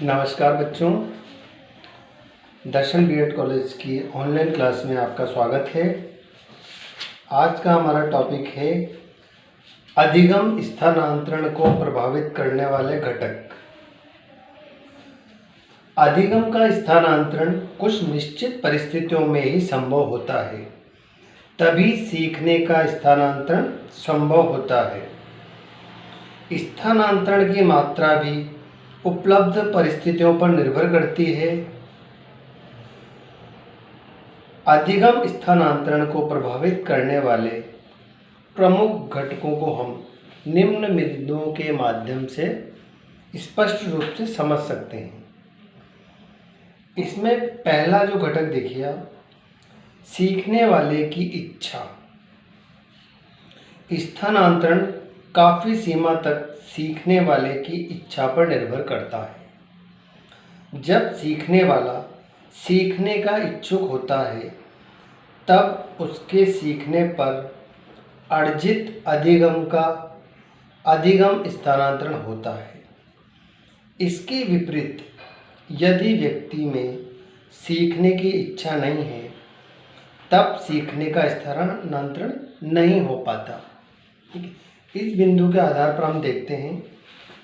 नमस्कार बच्चों, दर्शन BEd college की ऑनलाइन क्लास में आपका स्वागत है। आज का हमारा टॉपिक है अधिगम स्थानांतरण को प्रभावित करने वाले घटक। अधिगम का स्थानांतरण कुछ निश्चित परिस्थितियों में ही संभव होता है, तभी सीखने का स्थानांतरण संभव होता है। स्थानांतरण की मात्रा भी उपलब्ध परिस्थितियों पर निर्भर करती है। अधिगम स्थानांतरण को प्रभावित करने वाले प्रमुख घटकों को हम निम्न बिंदुओं के माध्यम से स्पष्ट रूप से समझ सकते हैं। इसमें पहला जो घटक देखिए आप, सीखने वाले की इच्छा। स्थानांतरण काफ़ी सीमा तक सीखने वाले की इच्छा पर निर्भर करता है। जब सीखने वाला सीखने का इच्छुक होता है, तब उसके सीखने पर अर्जित अधिगम स्थानांतरण होता है। इसके विपरीत यदि व्यक्ति में सीखने की इच्छा नहीं है, तब सीखने का स्थानांतरण नहीं हो पाता। ठीक है, इस बिंदु के आधार पर हम देखते हैं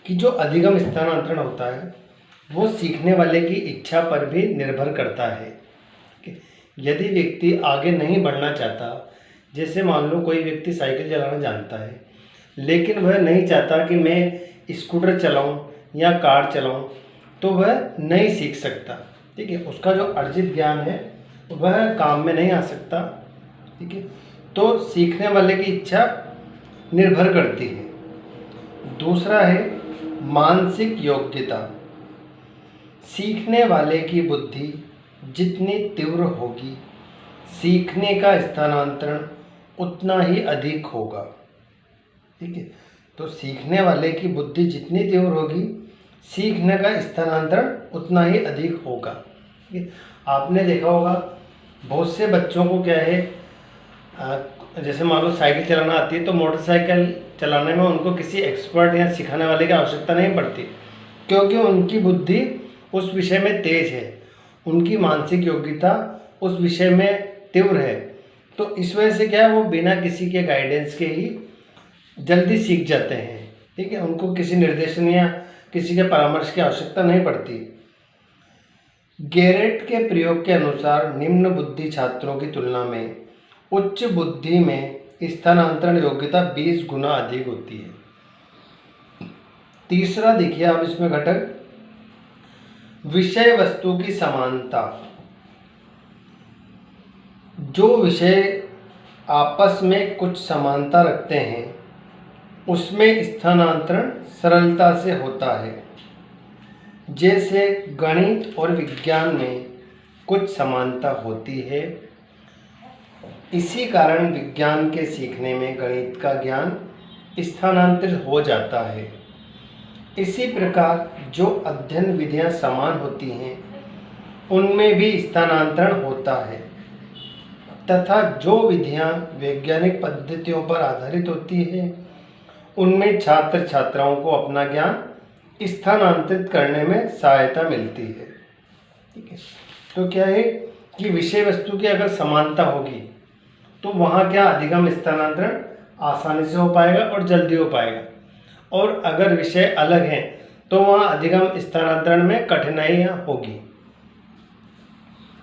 कि जो अधिगम स्थानांतरण होता है वो सीखने वाले की इच्छा पर भी निर्भर करता है। यदि व्यक्ति आगे नहीं बढ़ना चाहता, जैसे मान लो कोई व्यक्ति साइकिल चलाना जानता है लेकिन वह नहीं चाहता कि मैं स्कूटर चलाऊं या कार चलाऊं, तो वह नहीं सीख सकता। ठीक है, उसका जो अर्जित ज्ञान है वह काम में नहीं आ सकता। ठीक है, तो सीखने वाले की इच्छा निर्भर करती है। दूसरा है मानसिक योग्यता। सीखने वाले की बुद्धि जितनी तीव्र होगी, सीखने का स्थानांतरण उतना ही अधिक होगा। ठीक है, तो सीखने वाले की बुद्धि जितनी तीव्र होगी, सीखने का स्थानांतरण उतना ही अधिक होगा। ठीक है, आपने देखा होगा बहुत से बच्चों को क्या है, जैसे मान लो साइकिल चलाना आती है तो मोटरसाइकिल चलाने में उनको किसी एक्सपर्ट या सिखाने वाले की आवश्यकता नहीं पड़ती, क्योंकि उनकी बुद्धि उस विषय में तेज है, उनकी मानसिक योग्यता उस विषय में तीव्र है। तो इस वजह से क्या है, वो बिना किसी के गाइडेंस के ही जल्दी सीख जाते हैं। ठीक है, उनको किसी निर्देशन या किसी के परामर्श की आवश्यकता नहीं पड़ती। गेरेट के प्रयोग के अनुसार निम्न बुद्धि छात्रों की तुलना में उच्च बुद्धि में स्थानांतरण योग्यता 20 गुना अधिक होती है। तीसरा देखिए आप इसमें घटक, विषय वस्तु की समानता। जो विषय आपस में कुछ समानता रखते हैं, उसमें स्थानांतरण सरलता से होता है। जैसे गणित और विज्ञान में कुछ समानता होती है, इसी कारण विज्ञान के सीखने में गणित का ज्ञान स्थानांतरित हो जाता है। इसी प्रकार जो अध्ययन विधियां समान होती हैं, उनमें भी स्थानांतरण होता है, तथा जो विधियां वैज्ञानिक पद्धतियों पर आधारित होती हैं, उनमें छात्र छात्राओं को अपना ज्ञान स्थानांतरित करने में सहायता मिलती है। ठीक है, तो क्या है कि विषय वस्तु की अगर समानता होगी तो वहाँ क्या अधिगम स्थानांतरण आसानी से हो पाएगा और जल्दी हो पाएगा, और अगर विषय अलग हैं तो वहाँ अधिगम स्थानांतरण में कठिनाइयाँ होगी।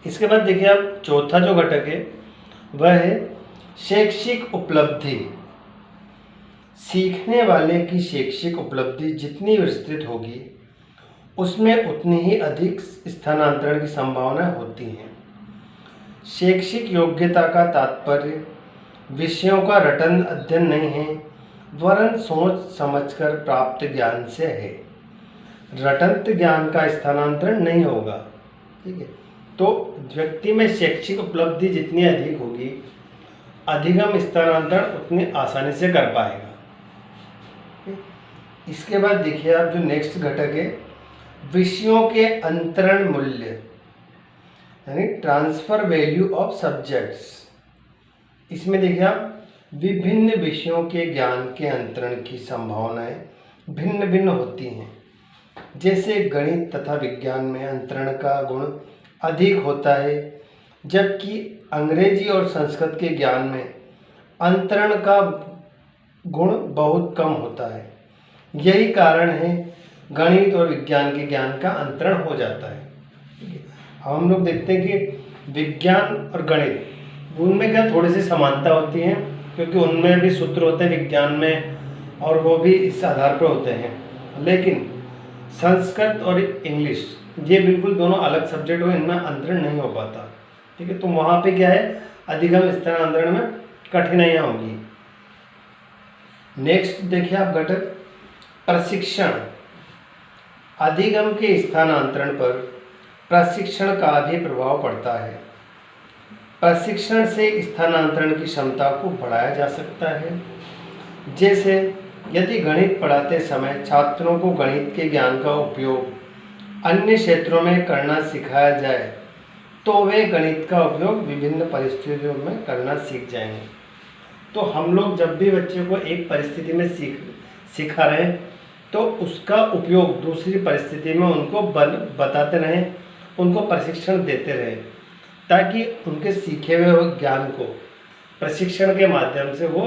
इसके बाद देखिए आप, चौथा जो घटक है वह है शैक्षिक उपलब्धि। सीखने वाले की शैक्षिक उपलब्धि जितनी विस्तृत होगी, उसमें उतनी ही अधिक स्थानांतरण की संभावना होती है। शैक्षिक योग्यता का तात्पर्य विषयों का रटन अध्ययन नहीं है, वरन सोच समझकर प्राप्त ज्ञान से है। रटंत ज्ञान का स्थानांतरण नहीं होगा। ठीक है, तो व्यक्ति में शैक्षिक उपलब्धि जितनी अधिक होगी, अधिगम स्थानांतरण उतनी आसानी से कर पाएगा। इसके बाद देखिए आप, जो नेक्स्ट घटक है, विषयों के अंतरण मूल्य, यानी ट्रांसफर वैल्यू ऑफ सब्जेक्ट्स। इसमें देखिए आप, विभिन्न विषयों के ज्ञान के अंतरण की संभावनाएं भिन्न भिन्न होती हैं। जैसे गणित तथा विज्ञान में अंतरण का गुण अधिक होता है, जबकि अंग्रेजी और संस्कृत के ज्ञान में अंतरण का गुण बहुत कम होता है। यही कारण है गणित और विज्ञान के ज्ञान का अंतरण हो जाता है। हम लोग देखते हैं कि विज्ञान और गणित उनमें क्या थोड़ी सी समानता होती है, क्योंकि उनमें भी सूत्र होते हैं विज्ञान में, और वो भी इस आधार पर होते हैं। लेकिन संस्कृत और इंग्लिश ये बिल्कुल दोनों अलग सब्जेक्ट हो, इनमें अंतरण नहीं हो पाता। ठीक है, तो वहाँ पे क्या है, अधिगम स्थानांतरण में कठिनाइयाँ होंगी। नेक्स्ट देखिए आप घटक प्रशिक्षण। अधिगम के स्थानांतरण पर प्रशिक्षण का भी प्रभाव पड़ता है। प्रशिक्षण से स्थानांतरण की क्षमता को बढ़ाया जा सकता है। जैसे यदि गणित पढ़ाते समय छात्रों को गणित के ज्ञान का उपयोग अन्य क्षेत्रों में करना सिखाया जाए, तो वे गणित का उपयोग विभिन्न परिस्थितियों में करना सीख जाएंगे। तो हम लोग जब भी बच्चे को एक परिस्थिति में सिखा रहे हैं, तो उसका उपयोग दूसरी परिस्थिति में उनको बताते रहें, उनको प्रशिक्षण देते रहें, ताकि उनके सीखे हुए ज्ञान को प्रशिक्षण के माध्यम से वो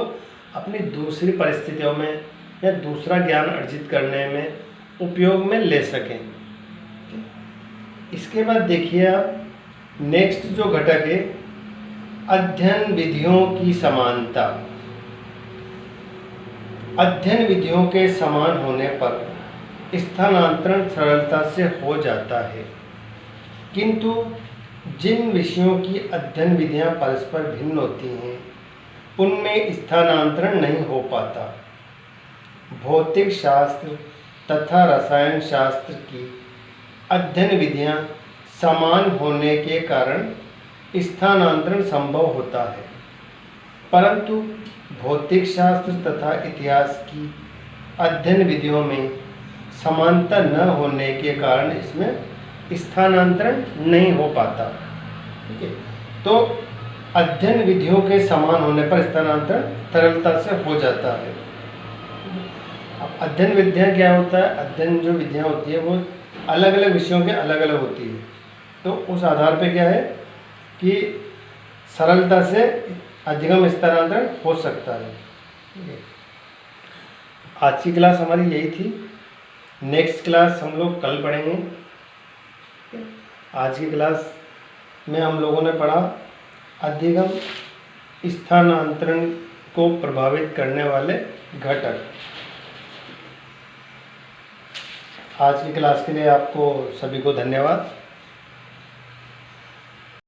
अपनी दूसरी परिस्थितियों में या दूसरा ज्ञान अर्जित करने में उपयोग में ले सकें। इसके बाद देखिए आप नेक्स्ट जो घटक है, अध्ययन विधियों की समानता। अध्ययन विधियों के समान होने पर स्थानांतरण सरलता से हो जाता है, किंतु जिन विषयों की अध्ययन विधियां परस्पर भिन्न होती हैं, उनमें स्थानांतरण नहीं हो पाता। भौतिक शास्त्र तथा रसायन शास्त्र की अध्ययन विधियां समान होने के कारण स्थानांतरण संभव होता है, परंतु भौतिक शास्त्र तथा इतिहास की अध्ययन विधियों में समानता न होने के कारण इसमें स्थानांतरण नहीं हो पाता। ठीक है, तो अध्ययन विधियों के समान होने पर स्थानांतरण सरलता से हो जाता है। अब अध्ययन विधियाँ क्या होता है, अध्ययन जो विधियाँ होती है वो अलग अलग विषयों के अलग अलग होती है, तो उस आधार पे क्या है कि सरलता से अधिगम स्थानांतरण हो सकता है। आज की क्लास हमारी यही थी। नेक्स्ट क्लास हम लोग कल पढ़ेंगे। आज की क्लास में हम लोगों ने पढ़ा अधिगम स्थानांतरण को प्रभावित करने वाले घटक। आज की क्लास के लिए आपको सभी को धन्यवाद।